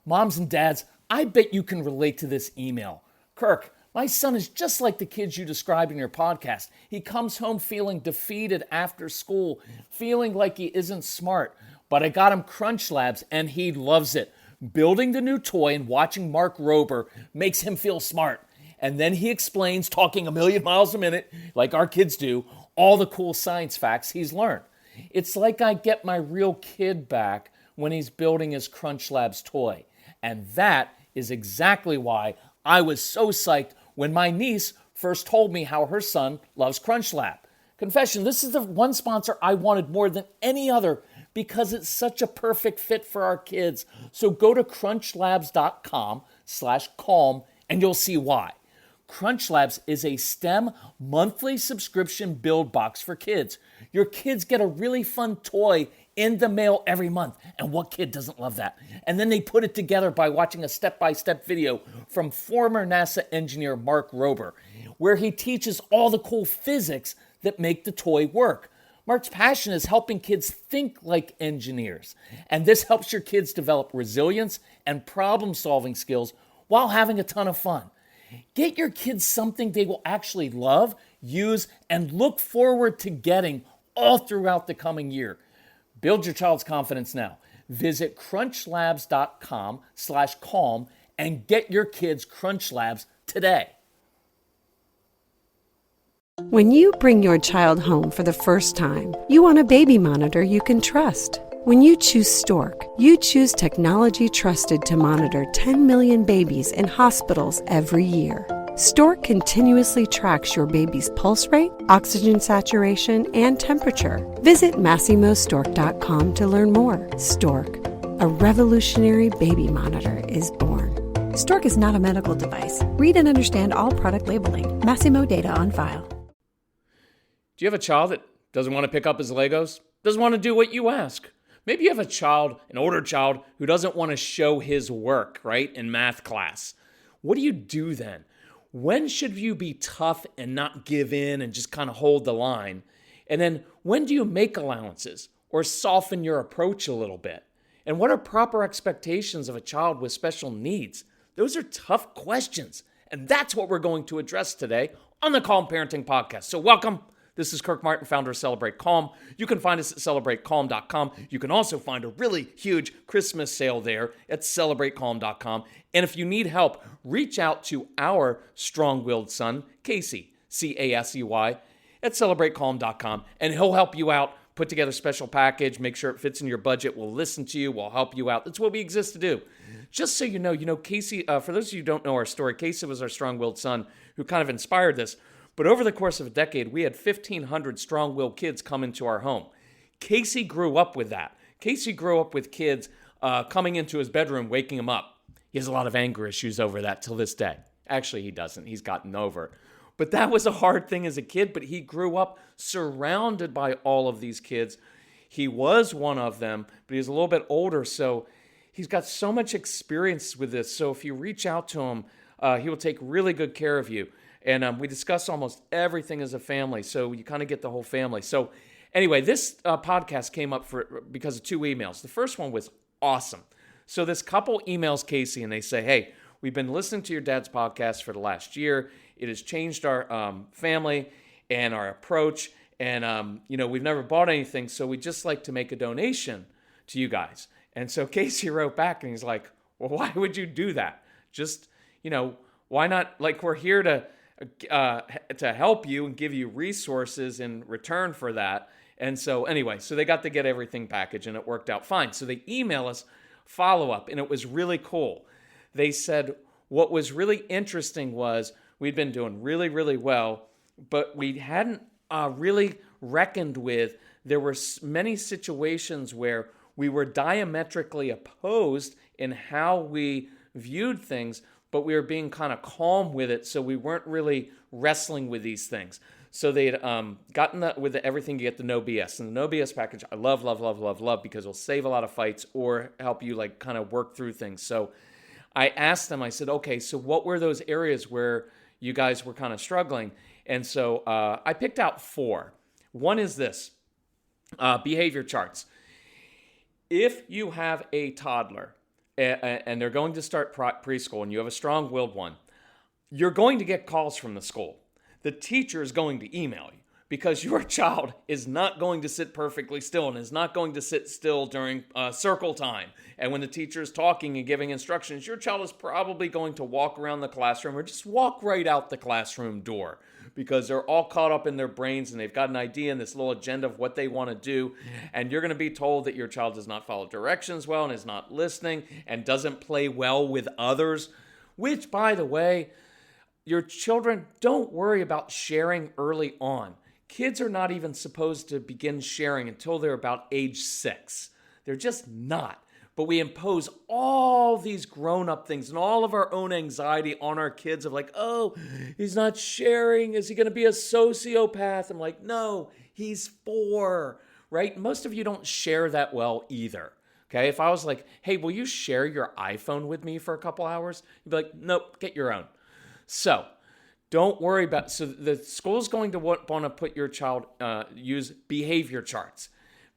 Moms and dads, I bet you can relate to this email. Kirk, my son is just like the kids you described in your podcast. He comes home feeling defeated after school, feeling like he isn't smart. But I got him Crunch Labs and he loves it. Building the new toy and watching Mark Rober makes him feel smart. And then he explains, talking a million miles a minute, like our kids do, all the cool science facts he's learned. It's like I get my real kid back when he's building his Crunch Labs toy. And that is exactly why I was so psyched when my niece first told me how her son loves Crunch Lab. Confession, this is the one sponsor I wanted more than any other because it's such a perfect fit for our kids. So go to crunchlabs.com/calm and you'll see why. Crunch Labs is a STEM monthly subscription build box for kids. Your kids get a really fun toy in the mail every month. And what kid doesn't love that? And then they put it together by watching a step-by-step video from former NASA engineer Mark Rober, where he teaches all the cool physics that make the toy work. Mark's passion is helping kids think like engineers. And this helps your kids develop resilience and problem-solving skills while having a ton of fun. Get your kids something they will actually love, use, and look forward to getting all throughout the coming year. Build your child's confidence now. Visit crunchlabs.com/calm and get your kids Crunch Labs today. When you bring your child home for the first time, you want a baby monitor you can trust. When you choose Stork, you choose technology trusted to monitor 10 million babies in hospitals every year. Stork continuously tracks your baby's pulse rate, oxygen saturation, and temperature. Visit MassimoStork.com to learn more. Stork, a revolutionary baby monitor, is born. Stork is not a medical device. Read and understand all product labeling. Massimo data on file. Do you have a child that doesn't want to pick up his Legos? Doesn't want to do what you ask? Maybe you have a child, an older child, who doesn't want to show his work, right, in math class. What do you do then? When should you be tough and not give in and just kind of hold the line? And then when do you make allowances or soften your approach a little bit? And what are proper expectations of a child with special needs? Those are tough questions. And that's what we're going to address today on the Calm Parenting Podcast. So welcome. This is Kirk Martin, founder of Celebrate Calm. You can find us at CelebrateCalm.com. You can also find a really huge Christmas sale there at CelebrateCalm.com. And if you need help, reach out to our strong-willed son, Casey, C-A-S-E-Y, at CelebrateCalm.com. And he'll help you out, put together a special package, make sure it fits in your budget. We'll listen to you. We'll help you out. That's what we exist to do. Just so you know, Casey, for those of you who don't know our story, Casey was our strong-willed son who kind of inspired this. But over the course of a decade, we had 1,500 strong-willed kids come into our home. Casey grew up with that. Casey grew up with kids coming into his bedroom, waking him up. He has a lot of anger issues over that till this day. Actually, he doesn't. He's gotten over it. But that was a hard thing as a kid, but he grew up surrounded by all of these kids. He was one of them, but he's a little bit older, so he's got so much experience with this. So if you reach out to him, he will take really good care of you. And we discuss almost everything as a family, so you kind of get the whole family. So anyway, this podcast came up because of two emails. The first one was awesome. So this couple emails Casey, and they say, hey, we've been listening to your dad's podcast for the last year. It has changed our family and our approach. And, we've never bought anything, so we'd just like to make a donation to you guys. And so Casey wrote back, and he's like, well, why would you do that? Just, why not? Like, we're here to help you and give you resources in return for that. And so anyway, so they got to get everything packaged and it worked out fine. So they email us follow-up and it was really cool. They said what was really interesting was we'd been doing really, really well, but we hadn't really reckoned with there were many situations where we were diametrically opposed in how we viewed things, but we were being kind of calm with it, so we weren't really wrestling with these things. So they had gotten with everything, you get the No BS. And the No BS package, I love, love, love, love, love, because it'll save a lot of fights or help you kind of work through things. So I asked them, I said, okay, so what were those areas where you guys were kind of struggling? And so I picked out 4. One is this, behavior charts. If you have a toddler, and they're going to start preschool, and you have a strong-willed one, you're going to get calls from the school. The teacher is going to email you because your child is not going to sit perfectly still and is not going to sit still during circle time. And when the teacher is talking and giving instructions, your child is probably going to walk around the classroom or just walk right out the classroom door because they're all caught up in their brains and they've got an idea and this little agenda of what they want to do. And you're going to be told that your child does not follow directions well and is not listening and doesn't play well with others, which, by the way, your children, don't worry about sharing early on. Kids are not even supposed to begin sharing until they're about age 6. They're just not. But we impose all these grown-up things and all of our own anxiety on our kids of like, oh, he's not sharing. Is he going to be a sociopath? I'm like, no, he's 4, right? Most of you don't share that well either. Okay, if I was like, hey, will you share your iPhone with me for a couple hours? You'd be like, nope, get your own. So don't worry about, so the school's going to want to put your child, use behavior charts.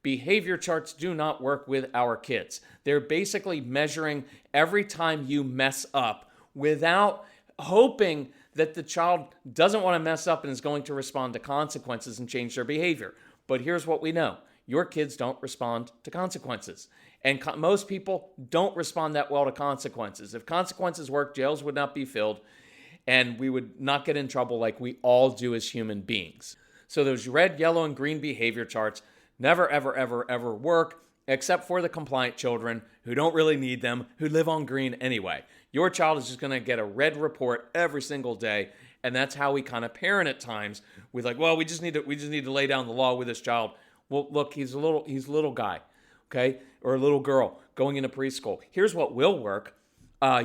Behavior charts do not work with our kids. They're basically measuring every time you mess up without hoping that the child doesn't want to mess up and is going to respond to consequences and change their behavior. But here's what we know. Your kids don't respond to consequences. And most people don't respond that well to consequences. If consequences work, jails would not be filled. And we would not get in trouble like we all do as human beings. So those red, yellow, and green behavior charts never, ever, ever, ever work, except for the compliant children who don't really need them, who live on green anyway. Your child is just going to get a red report every single day, and that's how we kind of parent at times. With like, well, we just need to lay down the law with this child. Well, look, he's a little guy, okay, or a little girl going into preschool. Here's what will work.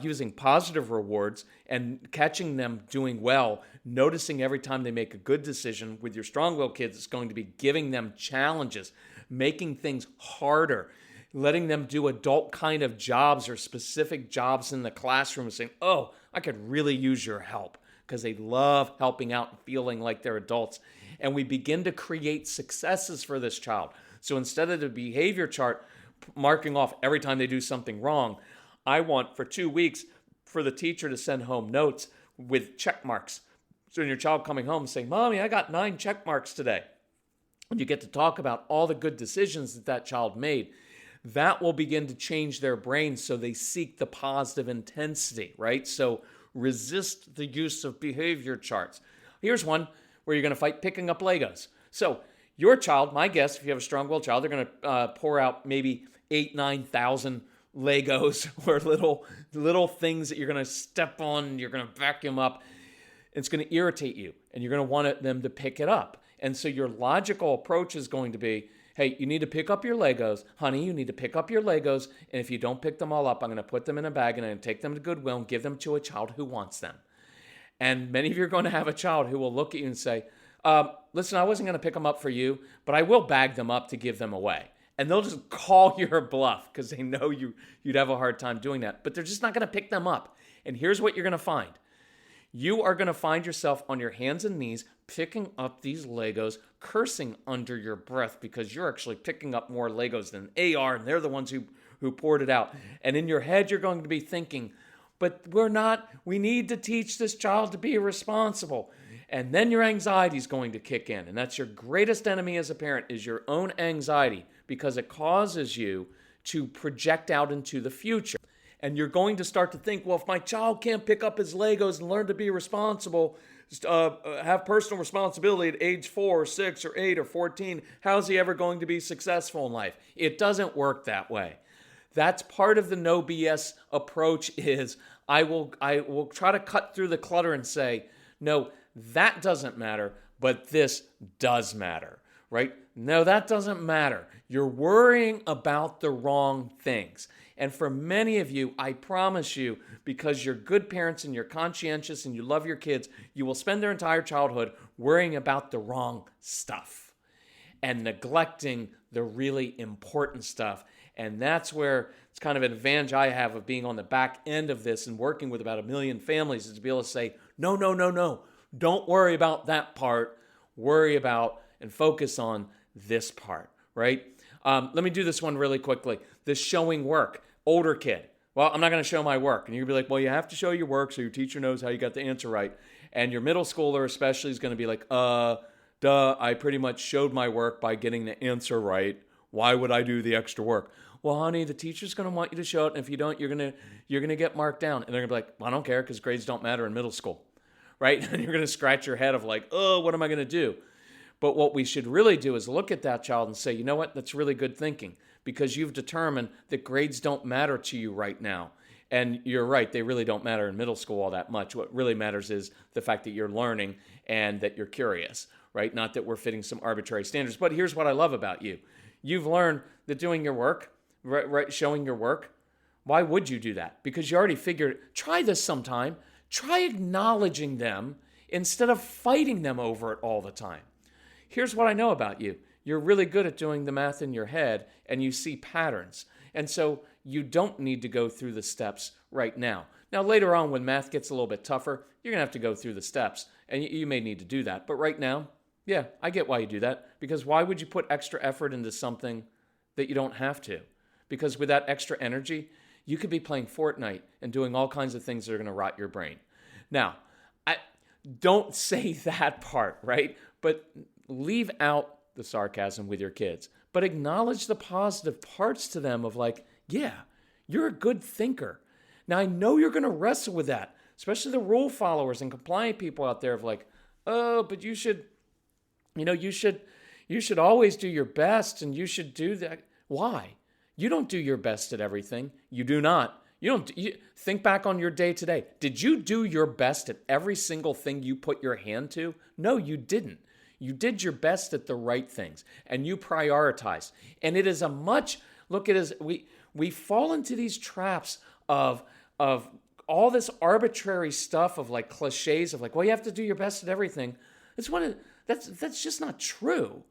Using positive rewards and catching them doing well, noticing every time they make a good decision. With your strong-willed kids, it's going to be giving them challenges, making things harder, letting them do adult kind of jobs or specific jobs in the classroom, saying, oh, I could really use your help, because they love helping out and feeling like they're adults. And we begin to create successes for this child. So instead of the behavior chart marking off every time they do something wrong, I want for 2 weeks for the teacher to send home notes with check marks. So your child coming home saying, Mommy, I got 9 check marks today. And you get to talk about all the good decisions that child made. That will begin to change their brains so they seek the positive intensity, right? So resist the use of behavior charts. Here's one where you're going to fight picking up Legos. So your child, my guess, if you have a strong-willed child, they're going to pour out maybe 9,000 Legos or little things that you're going to step on and you're going to vacuum up. It's going to irritate you and you're going to want them to pick it up. And so your logical approach is going to be, hey, you need to pick up your Legos. Honey, you need to pick up your Legos. And if you don't pick them all up, I'm going to put them in a bag and I'm going to take them to Goodwill and give them to a child who wants them. And many of you are going to have a child who will look at you and say, listen, I wasn't going to pick them up for you, but I will bag them up to give them away. And they'll just call your bluff because they know you'd have a hard time doing that. But they're just not going to pick them up. And here's what you're going to find. You are going to find yourself on your hands and knees picking up these Legos, cursing under your breath because you're actually picking up more Legos than they are, and they're the ones who poured it out. And in your head, you're going to be thinking, but we need to teach this child to be responsible. And then your anxiety is going to kick in. And that's your greatest enemy as a parent, is your own anxiety, because it causes you to project out into the future. And you're going to start to think, well, if my child can't pick up his Legos and learn to be responsible, have personal responsibility at age 4 or 6 or 8 or 14, how's he ever going to be successful in life? It doesn't work that way. That's part of the no BS approach. Is I will try to cut through the clutter and say, no, that doesn't matter, but this does matter, right? No, that doesn't matter. You're worrying about the wrong things. And for many of you, I promise you, because you're good parents and you're conscientious and you love your kids, you will spend their entire childhood worrying about the wrong stuff and neglecting the really important stuff. And that's where it's kind of an advantage I have of being on the back end of this and working with about 1 million families, is to be able to say, no. Don't worry about that part. Worry about and focus on this part, right? Let me do this one really quickly. The showing work. Older kid. Well, I'm not going to show my work. And you're going to be like, well, you have to show your work so your teacher knows how you got the answer right. And your middle schooler especially is going to be like, duh, I pretty much showed my work by getting the answer right. Why would I do the extra work? Well, honey, the teacher's going to want you to show it. And if you don't, you're going to get marked down. And they're going to be like, well, I don't care because grades don't matter in middle school, right? And you're going to scratch your head of like, oh, what am I going to do? But what we should really do is look at that child and say, you know what? That's really good thinking because you've determined that grades don't matter to you right now. And you're right, they really don't matter in middle school all that much. What really matters is the fact that you're learning and that you're curious, right? Not that we're fitting some arbitrary standards. But here's what I love about you. You've learned that doing your work, right, showing your work, why would you do that? Because you already figured, try this sometime. Try acknowledging them instead of fighting them over it all the time. Here's what I know about you. You're really good at doing the math in your head and you see patterns. And so you don't need to go through the steps right now. Now, later on when math gets a little bit tougher, you're going to have to go through the steps and you may need to do that. But right now, yeah, I get why you do that. Because why would you put extra effort into something that you don't have to? Because with that extra energy, you could be playing Fortnite and doing all kinds of things that are going to rot your brain. Now, I don't say that part, right? But leave out the sarcasm with your kids, but acknowledge the positive parts to them of like, yeah, you're a good thinker. Now, I know you're going to wrestle with that, especially the rule followers and compliant people out there of like, oh, but you should always do your best and you should do that. Why? You don't do your best at everything. You do not. You think back on your day today. Did you do your best at every single thing you put your hand to? No, you didn't. You did your best at the right things and you prioritized. And it is look at it as we fall into these traps of all this arbitrary stuff of like cliches of like, well, you have to do your best at everything. That's just not true,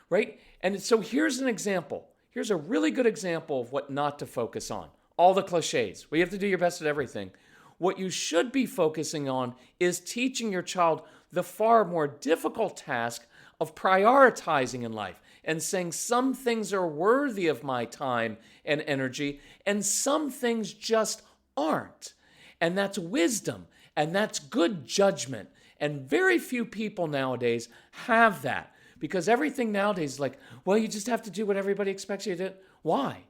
right? And so here's an example. Here's a really good example of what not to focus on. All the cliches. Well, you have to do your best at everything. What you should be focusing on is teaching your child the far more difficult task of prioritizing in life and saying some things are worthy of my time and energy and some things just aren't. And that's wisdom and that's good judgment. And very few people nowadays have that because everything nowadays is like, well, you just have to do what everybody expects you to do. Why?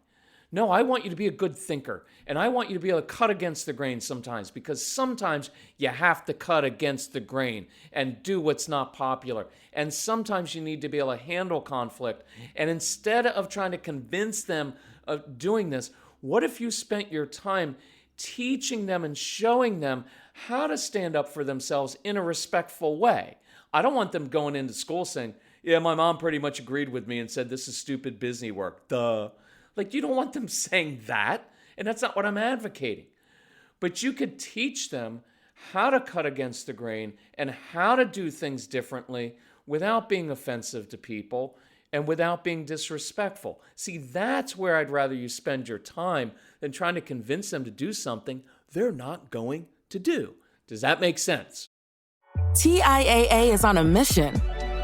No, I want you to be a good thinker, and I want you to be able to cut against the grain sometimes because sometimes you have to cut against the grain and do what's not popular. And sometimes you need to be able to handle conflict. And instead of trying to convince them of doing this, what if you spent your time teaching them and showing them how to stand up for themselves in a respectful way? I don't want them going into school saying, yeah, my mom pretty much agreed with me and said this is stupid busy work. Duh. Like, you don't want them saying that, and that's not what I'm advocating. But you could teach them how to cut against the grain and how to do things differently without being offensive to people and without being disrespectful. See, that's where I'd rather you spend your time than trying to convince them to do something they're not going to do. Does that make sense? TIAA is on a mission.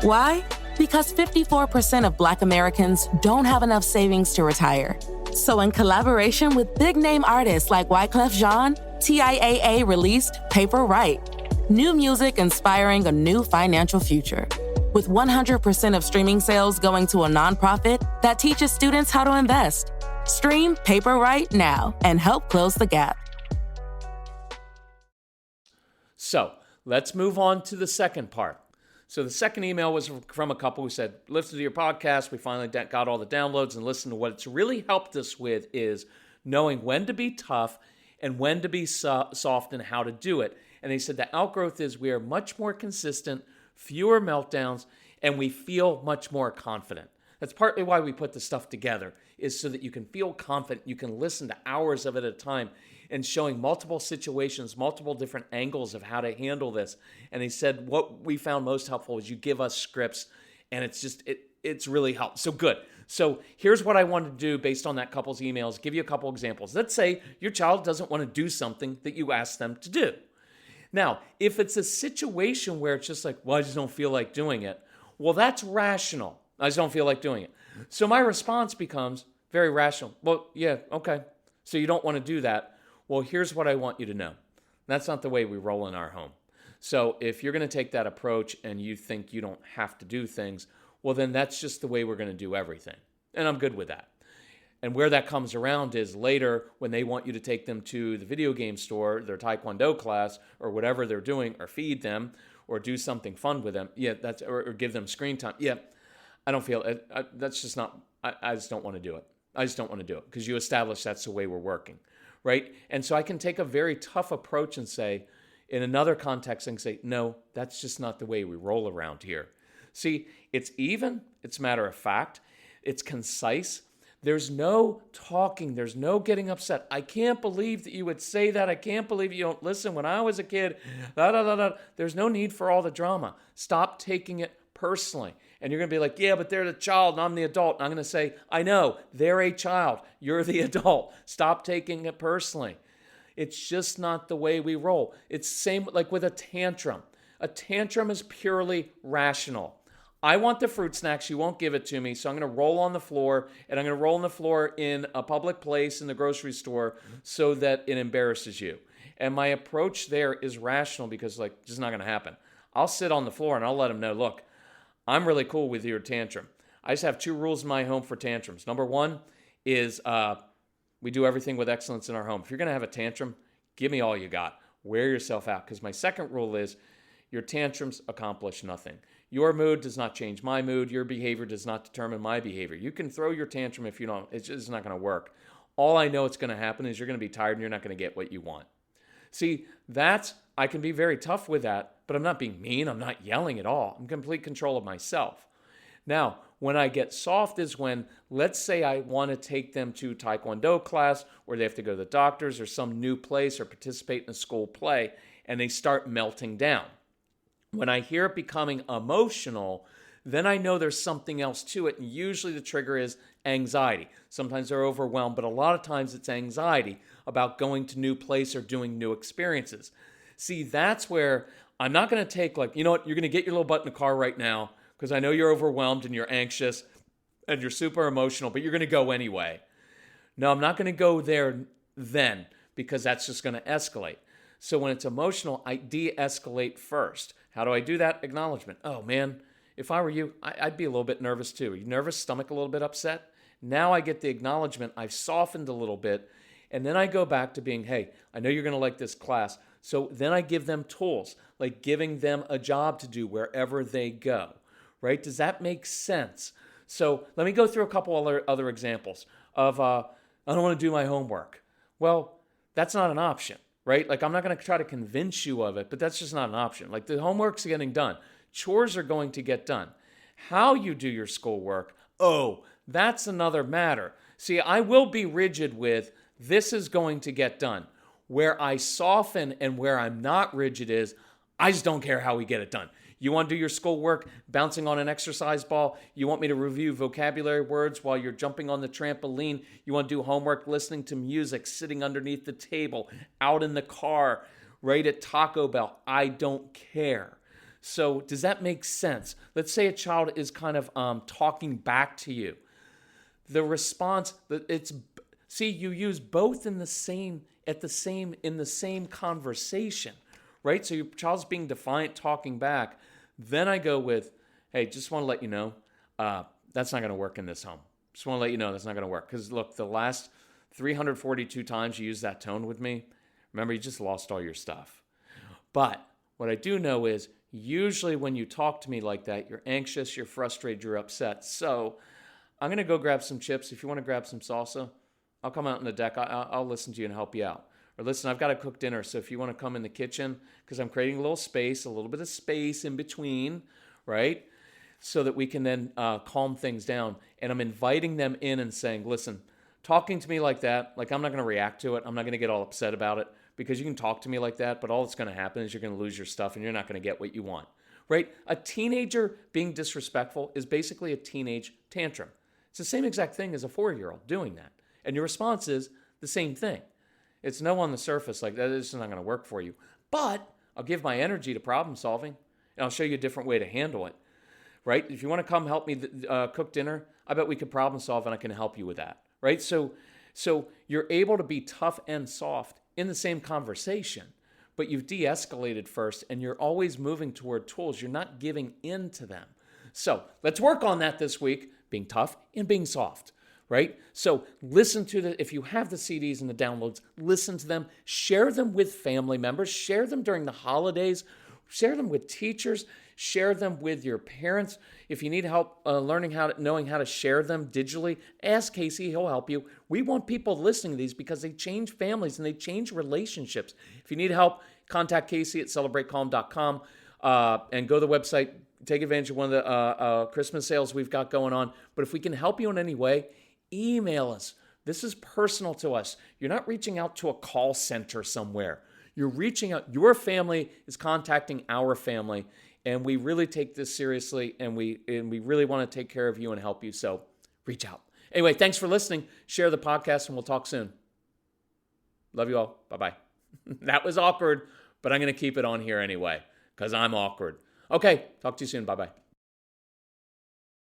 Why? Because 54% of Black Americans don't have enough savings to retire. So in collaboration with big-name artists like Wyclef Jean, TIAA released Paper Right, new music inspiring a new financial future. With 100% of streaming sales going to a nonprofit that teaches students how to invest. Stream Paper Right now and help close the gap. So let's move on to the second part. So the second email was from a couple who said, listen to your podcast. We finally got all the downloads and listened to what it's really helped us with is knowing when to be tough and when to be soft and how to do it. And they said the outgrowth is we are much more consistent, fewer meltdowns, and we feel much more confident. That's partly why we put the stuff together, is so that you can feel confident. You can listen to hours of it at a time and showing multiple situations, multiple different angles of how to handle this. And he said what we found most helpful is you give us scripts, and it's really helped. So good. So here's what I wanted to do based on that couple's emails, give you a couple examples. Let's say your child doesn't want to do something that you asked them to do. Now, if it's a situation where it's just like, well, I just don't feel like doing it, well, that's rational. I just don't feel like doing it. So my response becomes very rational. Well, yeah, okay. So you don't want to do that. Well, here's what I want you to know. That's not the way we roll in our home. So if you're going to take that approach and you think you don't have to do things, well, then that's just the way we're going to do everything. And I'm good with that. And where that comes around is later when they want you to take them to the video game store, their Taekwondo class, or whatever they're doing, or feed them, or do something fun with them. Yeah, that's or give them screen time. Yeah, I don't feel it. That's just not. I just don't want to do it. I just don't want to do it because you establish that's the way we're working, right? And so I can take a very tough approach and say, in another context, and say, no, that's just not the way we roll around here. See, it's even. It's matter of fact. It's concise. There's no talking. There's no getting upset. I can't believe that you would say that. I can't believe you don't listen. When I was a kid, There's no need for all the drama. Stop taking it personally. And you're going to be like, yeah, but they're the child and I'm the adult. And I'm going to say, I know, they're a child. You're the adult. Stop taking it personally. It's just not the way we roll. It's the same like with a tantrum. A tantrum is purely rational. I want the fruit snacks. You won't give it to me. So I'm going to roll on the floor, and I'm going to roll on the floor in a public place in the grocery store so that it embarrasses you. And my approach there is rational because, like, it's just not going to happen. I'll sit on the floor and I'll let them know, look, I'm really cool with your tantrum. I just have 2 rules in my home for tantrums. Number 1 is we do everything with excellence in our home. If you're going to have a tantrum, give me all you got. Wear yourself out. Because my second rule is your tantrums accomplish nothing. Your mood does not change my mood. Your behavior does not determine my behavior. You can throw your tantrum if you don't. It's just not going to work. All I know it's going to happen is you're going to be tired and you're not going to get what you want. See, I can be very tough with that, but I'm not being mean. I'm not yelling at all. I'm in complete control of myself. Now, when I get soft is when, let's say I want to take them to Taekwondo class or they have to go to the doctor's or some new place or participate in a school play, and they start melting down. When I hear it becoming emotional, then I know there's something else to it. And usually the trigger is anxiety. Sometimes they're overwhelmed, but a lot of times it's anxiety about going to new place or doing new experiences. See, that's where I'm not going to take like, you know what, you're going to get your little butt in the car right now because I know you're overwhelmed and you're anxious and you're super emotional, but you're going to go anyway. No, I'm not going to go there then because that's just going to escalate. So when it's emotional, I de-escalate first. How do I do that? Acknowledgement. Oh man, if I were you, I'd be a little bit nervous too. Are you nervous? Stomach a little bit upset? Now I get the acknowledgement. I've softened a little bit. And then I go back to being, hey, I know you're going to like this class. So then I give them tools, like giving them a job to do wherever they go, right? Does that make sense? So let me go through a couple other examples of, I don't want to do my homework. Well, that's not an option. Right? Like I'm not going to try to convince you of it, but that's just not an option. Like the homework's getting done. Chores are going to get done. How you do your schoolwork, oh, that's another matter. See, I will be rigid with this is going to get done. Where I soften and where I'm not rigid is I just don't care how we get it done. You want to do your schoolwork bouncing on an exercise ball? You want me to review vocabulary words while you're jumping on the trampoline? You want to do homework listening to music, sitting underneath the table, out in the car, right at Taco Bell? I don't care. So does that make sense? Let's say a child is kind of talking back to you. The response, you use both in the same conversation. Right? So your child's being defiant, talking back. Then I go with, hey, just want to let you know, that's not going to work in this home. Just want to let you know that's not going to work. Because look, the last 342 times you used that tone with me, remember, you just lost all your stuff. But what I do know is usually when you talk to me like that, you're anxious, you're frustrated, you're upset. So I'm going to go grab some chips. If you want to grab some salsa, I'll come out on the deck. I'll listen to you and help you out. Or listen, I've got to cook dinner, so if you want to come in the kitchen, because I'm creating a little bit of space in between, right? So that we can then calm things down. And I'm inviting them in and saying, listen, talking to me like that, like I'm not going to react to it. I'm not going to get all upset about it because you can talk to me like that, but all that's going to happen is you're going to lose your stuff and you're not going to get what you want, right? A teenager being disrespectful is basically a teenage tantrum. It's the same exact thing as a 4-year-old doing that. And your response is the same thing. It's no on the surface, like that is not going to work for you. But I'll give my energy to problem solving, and I'll show you a different way to handle it, right? If you want to come help me cook dinner, I bet we could problem solve, and I can help you with that, right? So you're able to be tough and soft in the same conversation, but you've de-escalated first and you're always moving toward tools. You're not giving in to them. So let's work on that this week, being tough and being soft, right? So listen to if you have the CDs and the downloads, listen to them, share them with family members, share them during the holidays, share them with teachers, share them with your parents. If you need help knowing how to share them digitally, ask Casey, he'll help you. We want people listening to these because they change families and they change relationships. If you need help, contact Casey at celebratecalm.com and go to the website, take advantage of one of the Christmas sales we've got going on. But if we can help you in any way, email us. This is personal to us. You're not reaching out to a call center somewhere. You're reaching out. Your family is contacting our family, and we really take this seriously, and we really want to take care of you and help you. So reach out. Anyway, thanks for listening. Share the podcast, and we'll talk soon. Love you all. Bye-bye. That was awkward, but I'm going to keep it on here anyway because I'm awkward. Okay, talk to you soon. Bye-bye.